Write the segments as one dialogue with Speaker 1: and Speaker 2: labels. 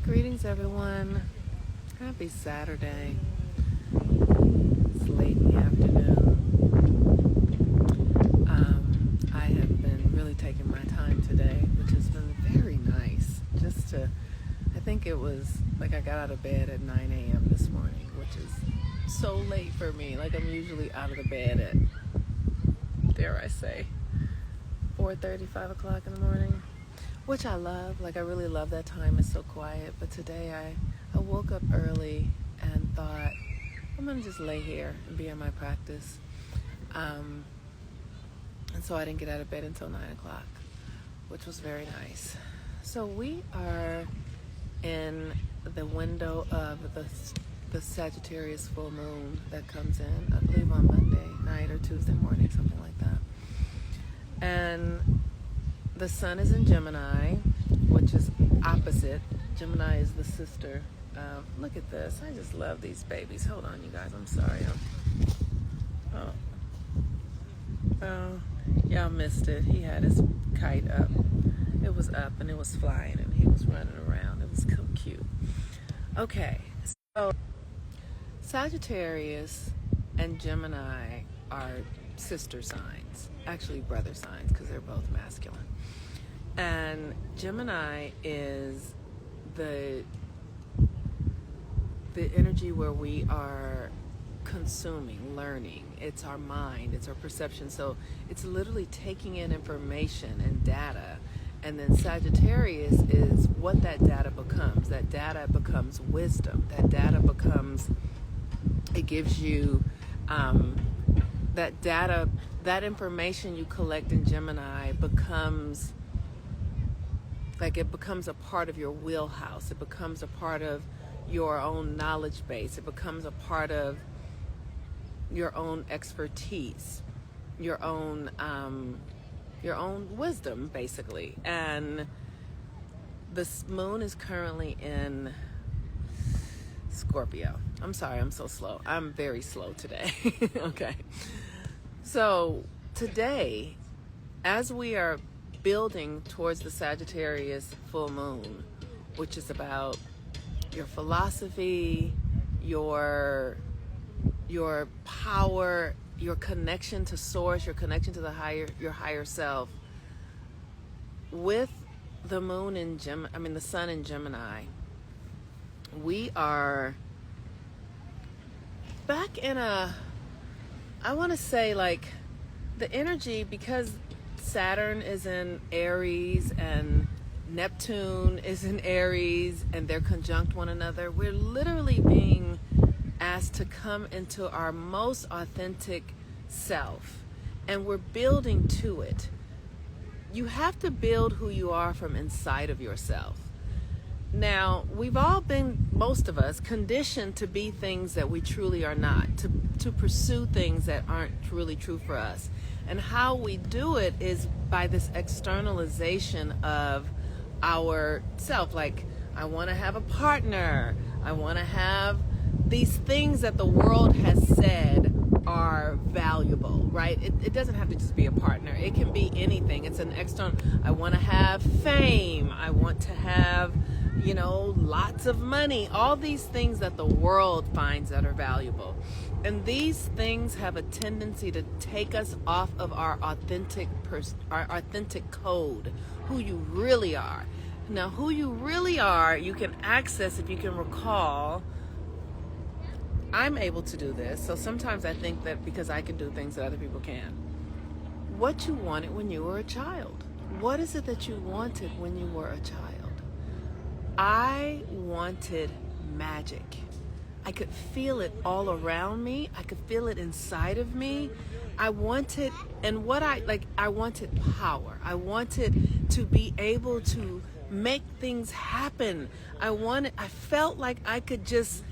Speaker 1: Greetings, everyone. Happy Saturday. It's late in the afternoon. I have been really taking my time today, which has been very nice. I think it was like I got out of bed at 9 a.m. this morning, which is so late for me. Like I'm usually out of the bed at, dare I say, 4:30, 5 o'clock in the morning. Which I love. Like I really love that time. It's so quiet. But today I woke up early and thought, I'm going to just lay here and be in my practice. And so I didn't get out of bed until 9 o'clock, which was very nice. So we are in the window of the Sagittarius full moon that comes in, I believe on Monday night or Tuesday morning, something like that. And the sun is in Gemini, which is opposite. Gemini is the sister of, look at this. I just love these babies. Hold on, you guys. I'm sorry. Oh, y'all missed it. He had his kite up. It was up and it was flying and he was running around. It was so cute. Okay, so Sagittarius and Gemini are sister signs, actually brother signs, because they're both masculine. And Gemini is the energy where we are consuming, learning. It's our mind, it's our perception. So it's literally taking in information and data. And then Sagittarius is what that data becomes. That data becomes wisdom. That data becomes, it gives you that data, that information you collect in Gemini becomes, like it becomes a part of your wheelhouse. It becomes a part of your own knowledge base. It becomes a part of your own expertise, your own wisdom, basically. And this moon is currently in Scorpio. I'm sorry, I'm so slow. I'm very slow today. Okay. So today, as we are building towards the Sagittarius full moon, which is about your philosophy, your power, your connection to source, your connection to your higher self. With the moon in the sun in Gemini, we are back in I want to say like the energy, because Saturn is in Aries and Neptune is in Aries and they're conjunct one another. We're literally being asked to come into our most authentic self, and we're building to it. You have to build who you are from inside of yourself. Now, we've all been, most of us, conditioned to be things that we truly are not, to pursue things that aren't really true for us. And how we do it is by this externalization of our self. Like, I want to have a partner. I want to have these things that the world has said are valuable, right? It doesn't have to just be a partner. It can be anything. It's an external. I want to have fame. I want to have, lots of money. All these things that the world finds that are valuable. And these things have a tendency to take us off of our authentic code, who you really are. Now, who you really are, you can access, if you can recall. I'm able to do this, so sometimes I think that because I can do things that other people can. What you wanted when you were a child. What is it that you wanted when you were a child? I wanted magic. I could feel it all around me. I could feel it inside of me. I wanted power. I wanted to be able to make things happen. I felt like I could just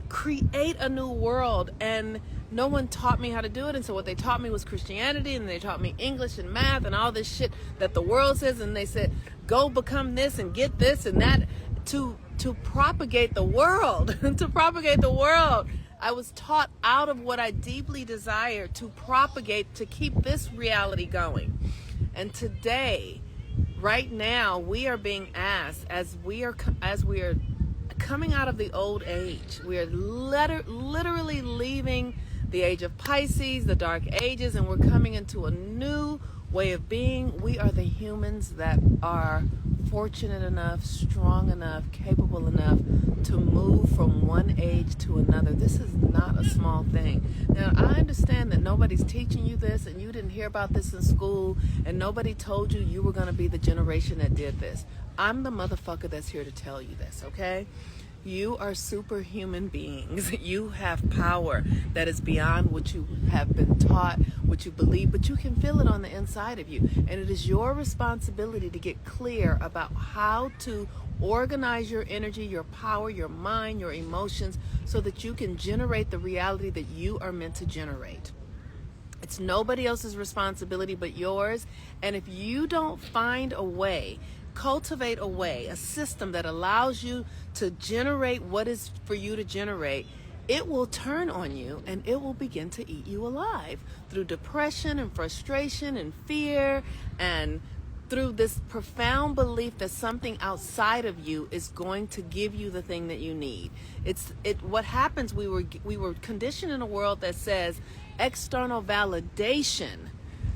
Speaker 1: create a new world, and no one taught me how to do it. And so what they taught me was Christianity, and they taught me English and math and all this shit that the world says, and they said go become this and get this and that to propagate the world. To propagate the world. I was taught out of what I deeply desired to propagate, to keep this reality going. And today, right now we are being asked, as we are coming out of the old age, we are literally leaving the age of Pisces, the dark ages, and we're coming into a new way of being. We are the humans that are fortunate enough, strong enough, capable enough to move from one age to another. This is not a small thing. Now, I understand that nobody's teaching you this, and you didn't hear about this in school, and nobody told you you were going to be the generation that did this. I'm the motherfucker that's here to tell you this, okay? You are superhuman beings. You have power that is beyond what you have been taught, what you believe, but you can feel it on the inside of you. And it is your responsibility to get clear about how to organize your energy, your power, your mind, your emotions, so that you can generate the reality that you are meant to generate. It's nobody else's responsibility but yours. And if you don't find a way, cultivate a way, a system that allows you to generate what is for you to generate, it will turn on you and it will begin to eat you alive through depression and frustration and fear, and through this profound belief that something outside of you is going to give you the thing that you need. What happens, we were conditioned in a world that says external validation,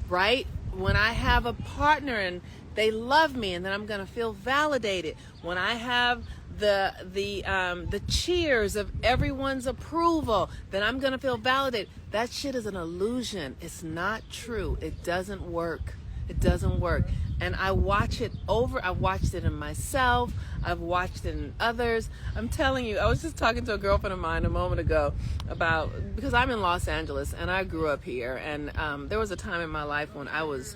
Speaker 1: right? When I have a partner and they love me, and then I'm going to feel validated. When I have the cheers of everyone's approval, then I'm going to feel validated. That shit is an illusion. It's not true. It doesn't work. It doesn't work. And I watch it over. I've watched it in myself. I've watched it in others. I'm telling you, I was just talking to a girlfriend of mine a moment ago because I'm in Los Angeles and I grew up here. And there was a time in my life when I was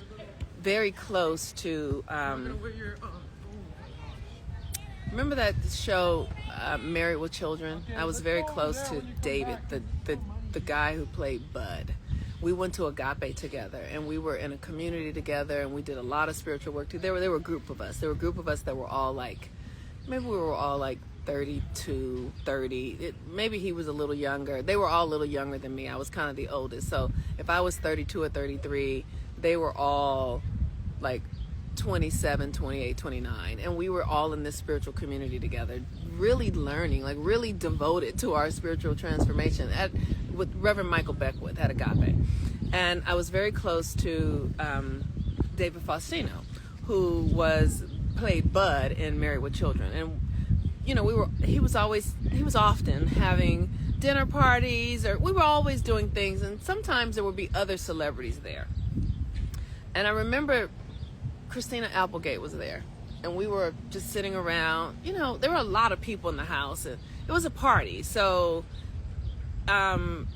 Speaker 1: very close to, remember that show, Married with Children? I was very close to David, the guy who played Bud. We went to Agape together, and we were in a community together, and we did a lot of spiritual work. There were a group of us. There were a group of us that were all like, maybe we were all like 32, 30. Maybe he was a little younger. They were all a little younger than me. I was kind of the oldest. So if I was 32 or 33, they were all like 27, 28, 29. And we were all in this spiritual community together, really learning, like really devoted to our spiritual transformation with Reverend Michael Beckwith at Agape. And I was very close to David Faustino, who played Bud in Married with Children. And, you know, he was often having dinner parties, or we were always doing things. And sometimes there would be other celebrities there. And I remember Christina Applegate was there, and we were just sitting around. You know, there were a lot of people in the house, and it was a party. So, and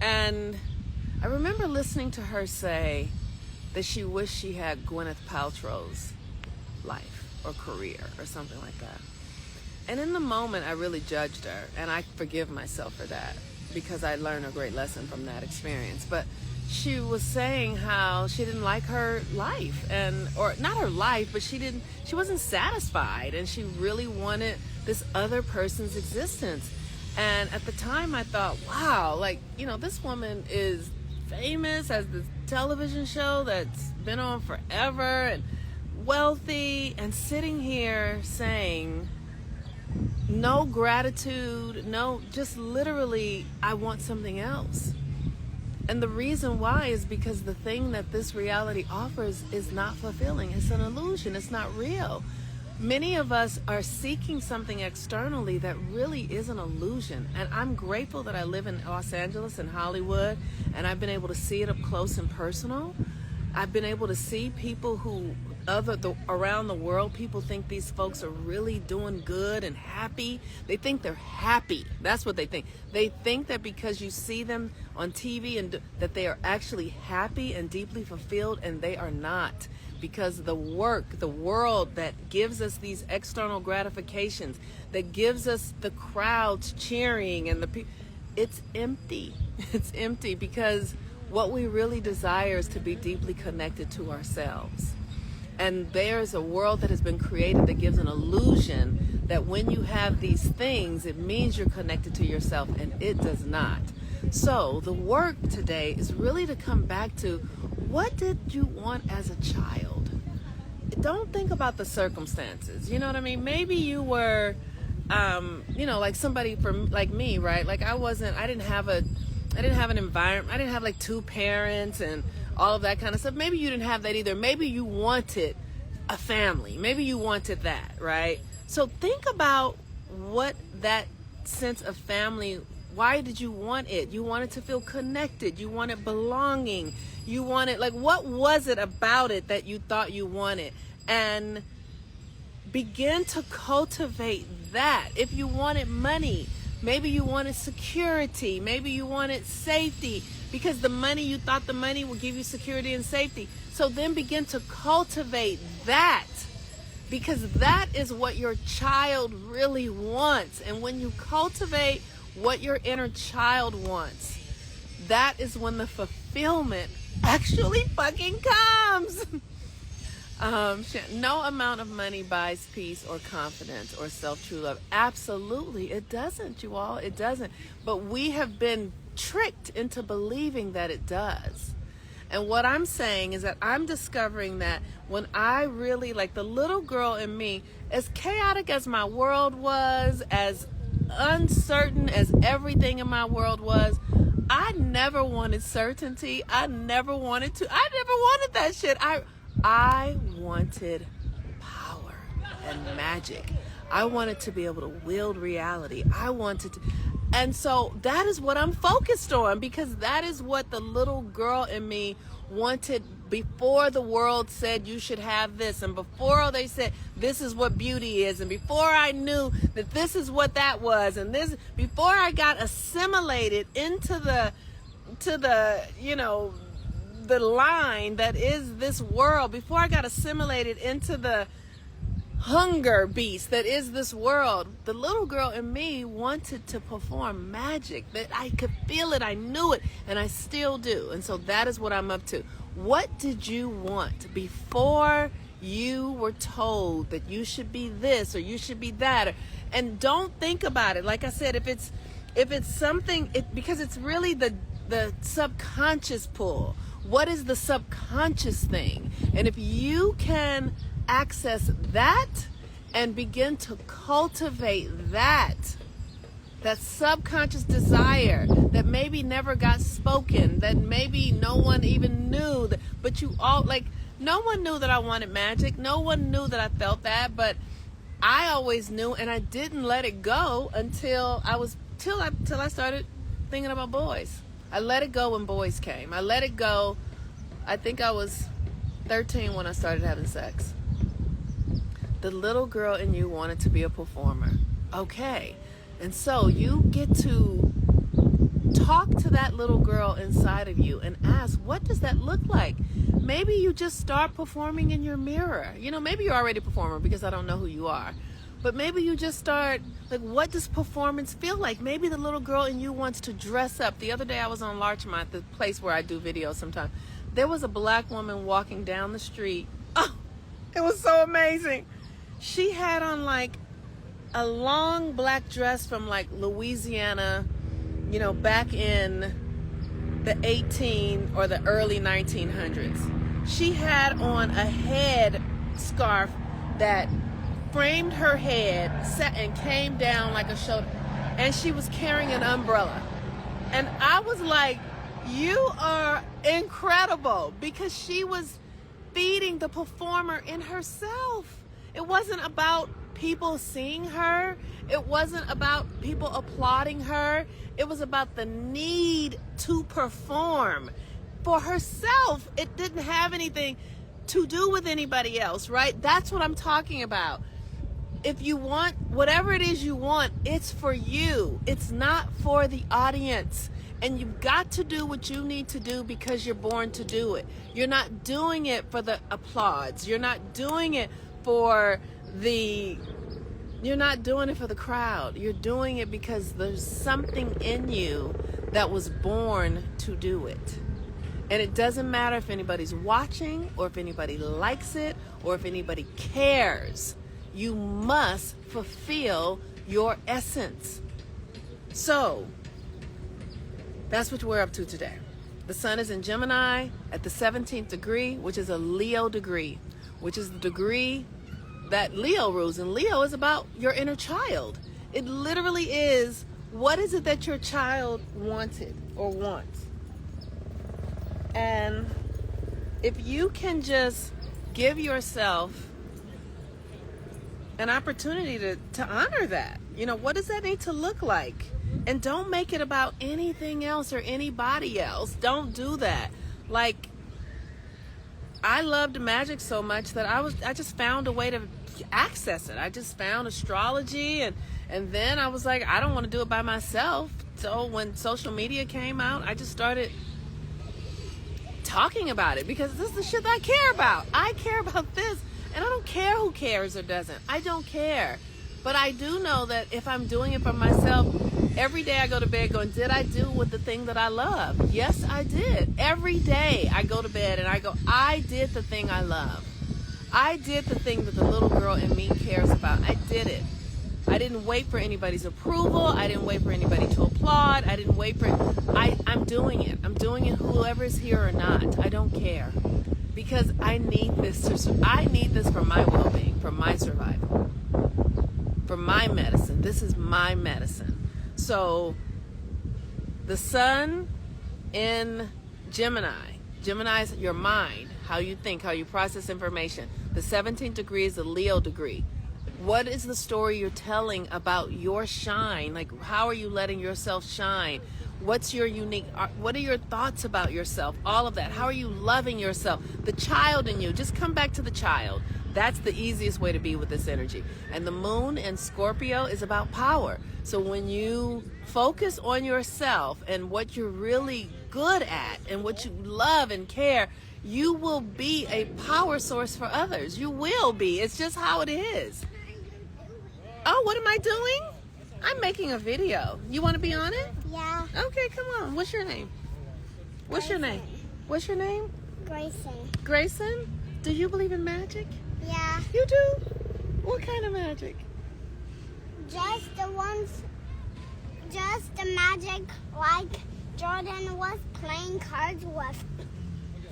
Speaker 1: I remember listening to her say that she wished she had Gwyneth Paltrow's life or career or something like that. And in the moment, I really judged her, and I forgive myself for that because I learned a great lesson from that experience. But she was saying how she didn't like her life, or not her life, but she wasn't satisfied, and she really wanted this other person's existence. And at the time I thought, wow, like, you know, this woman is famous, has this television show that's been on forever and wealthy, and sitting here saying no gratitude, no, just literally, I want something else. And the reason why is because the thing that this reality offers is not fulfilling. It's an illusion. It's not real. Many of us are seeking something externally that really is an illusion. And I'm grateful that I live in Los Angeles and Hollywood, and I've been able to see it up close and personal. I've been able to see people around the world, people think these folks are really doing good and happy. They think they're happy. That's what they think. They think that because you see them on TV and that they are actually happy and deeply fulfilled, and they are not. Because the world that gives us these external gratifications, that gives us the crowds cheering and it's empty. It's empty because what we really desire is to be deeply connected to ourselves. And there's a world that has been created that gives an illusion that when you have these things, it means you're connected to yourself, and it does not. So the work today is really to come back to, what did you want as a child? don't think about the circumstances. You know what I mean? Maybe you were, like somebody from like me, right? Like I didn't have an environment. I didn't have like two parents and all of that kind of stuff. Maybe you didn't have that either. Maybe you wanted a family. Maybe you wanted that, right? So think about what that sense of family, why did you want it? You wanted to feel connected. You wanted belonging. You wanted, like, what was it about it that you thought you wanted? And begin to cultivate that. If you wanted money, maybe you wanted security. Maybe you wanted safety because you thought the money would give you security and safety. So then begin to cultivate that, because that is what your child really wants. And when you cultivate what your inner child wants, that is when the fulfillment actually fucking comes. No amount of money buys peace or confidence or self-true love. Absolutely, it doesn't, you all. It doesn't. But we have been tricked into believing that it does. And what I'm saying is that I'm discovering that when I really, like the little girl in me, as chaotic as my world was, as uncertain as everything in my world was, I never wanted certainty. I never wanted that shit. I wanted power and magic. I wanted to be able to wield reality. And so that is what I'm focused on, because that is what the little girl in me wanted before the world said you should have this, and before they said this is what beauty is, and before I knew that this is what that was, and this, before I got assimilated into the the line that is this world, before I got assimilated into the hunger beast that is this world, the little girl in me wanted to perform magic, that I could feel it, I knew it, and I still do. And so that is what I'm up to. What did you want before you were told that you should be this or you should be that? And don't think about it. Like I said, if it's something, because it's really the subconscious pull. What is the subconscious thing? And if you can access that and begin to cultivate that subconscious desire that maybe never got spoken, that maybe no one even knew, but you all, like, no one knew that I wanted magic. No one knew that I felt that, but I always knew, and I didn't let it go until I started thinking about boys. I let it go when boys came. I let it go. I think I was 13 when I started having sex. The little girl in you wanted to be a performer. Okay. And so you get to talk to that little girl inside of you and ask, what does that look like? Maybe you just start performing in your mirror. Maybe you're already a performer because I don't know who you are. But maybe you just start, like, what does performance feel like? Maybe the little girl in you wants to dress up. The other day I was on Larchmont, the place where I do videos sometimes. There was a black woman walking down the street. Oh, it was so amazing. She had on like a long black dress from like Louisiana, back in the the early 1900s. She had on a head scarf that framed her head, set and came down like a shoulder, and she was carrying an umbrella. And I was like, you are incredible, because she was feeding the performer in herself. It wasn't about people seeing her. It wasn't about people applauding her. It was about the need to perform for herself. It didn't have anything to do with anybody else, right? That's what I'm talking about. If you want whatever it is you want, it's for you. It's not for the audience. And you've got to do what you need to do because you're born to do it. You're not doing it for the applause. You're not doing it for the crowd. You're doing it because there's something in you that was born to do it. And it doesn't matter if anybody's watching or if anybody likes it or if anybody cares. You must fulfill your essence. So, that's what we're up to today. The sun is in Gemini at the 17th degree, which is a Leo degree. which is the degree that Leo rules. And Leo is about your inner child. It literally is, what is it that your child wanted or wants? And if you can just give yourself an opportunity to honor that, what does that need to look like? And don't make it about anything else or anybody else. Don't do that. Like, I loved magic so much that I just found a way to access it. I just found astrology, and then I was like, I don't want to do it by myself. So when social media came out, I just started talking about it, because this is the shit that I care about. I care about this, and I don't care who cares or doesn't. I don't care. But I do know that if I'm doing it for myself, every day I go to bed going, did I do with the thing that I love? Yes, I did. Every day I go to bed and I go, I did the thing I love. I did the thing that the little girl in me cares about. I did it. I didn't wait for anybody's approval. I didn't wait for anybody to applaud. I didn't wait for it. I'm doing it. I'm doing it whoever's here or not. I don't care. Because I need this. I need this for my well-being, for my survival, for my medicine. This is my medicine. So the sun in Gemini. Gemini is your mind, how you think, how you process information. The 17th degree is the Leo degree. What is the story you're telling about your shine? Like, how are you letting yourself shine? What's your unique, what are your thoughts about yourself? All of that. How are you loving yourself? The child in you, just come back to the child. That's the easiest way to be with this energy. And the moon in Scorpio is about power. So when you focus on yourself and what you're really good at and what you love and care, you will be a power source for others. You will be. It's just how it is. Oh, what am I doing? I'm making a video. You want to be on it?
Speaker 2: Yeah.
Speaker 1: Okay, come on. What's your name? What's your name? What's your name?
Speaker 2: Grayson.
Speaker 1: Grayson? Do you believe in magic?
Speaker 2: Yeah.
Speaker 1: You do? What kind of magic?
Speaker 2: Just the magic like Jordan was playing cards with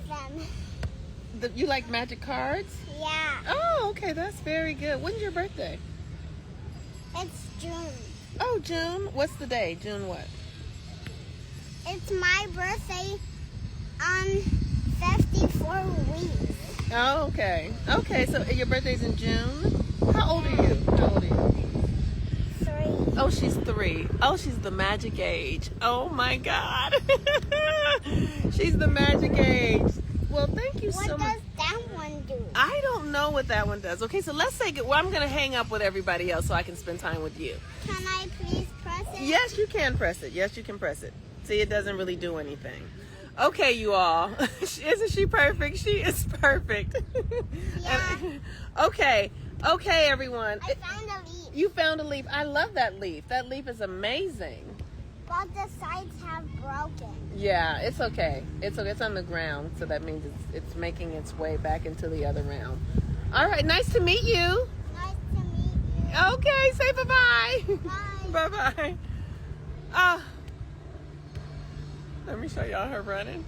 Speaker 2: them.
Speaker 1: You like magic cards?
Speaker 2: Yeah.
Speaker 1: Oh, okay. That's very good. When's your birthday?
Speaker 2: It's June.
Speaker 1: Oh, June. What's the day? June what?
Speaker 2: It's my birthday on 54 weeks.
Speaker 1: Oh, okay. Okay, so your birthday's in June? How old are you? How old are you?
Speaker 2: 3.
Speaker 1: Oh, she's 3. Oh, she's the magic age. Oh, my God. She's the magic age. Well, thank you so much.
Speaker 2: What does that one do?
Speaker 1: I don't know what that one does. Okay, so let's take it. Well, I'm going to hang up with everybody else so I can spend time with you.
Speaker 2: Can I please press it?
Speaker 1: Yes, you can press it. Yes, you can press it. See, it doesn't really do anything. Okay, you all. Isn't she perfect? She is perfect.
Speaker 2: Yeah.
Speaker 1: Okay, everyone.
Speaker 2: I found a leaf.
Speaker 1: You found a leaf. I love that leaf. That leaf is amazing.
Speaker 2: But the sides have broken.
Speaker 1: Yeah, it's okay. It's okay. It's on the ground, so that means it's making its way back into the other round. All right, nice to meet you.
Speaker 2: Nice to meet you.
Speaker 1: Okay, say bye-bye.
Speaker 2: Bye.
Speaker 1: Bye-bye. Let me show y'all her running.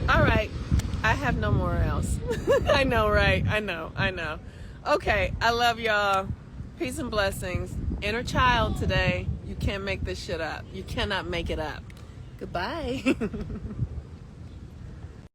Speaker 1: All right. I have no more else. I know, right? I know. Okay, I love y'all. Peace and blessings. Inner child today. You can't make this shit up. You cannot make it up. Goodbye.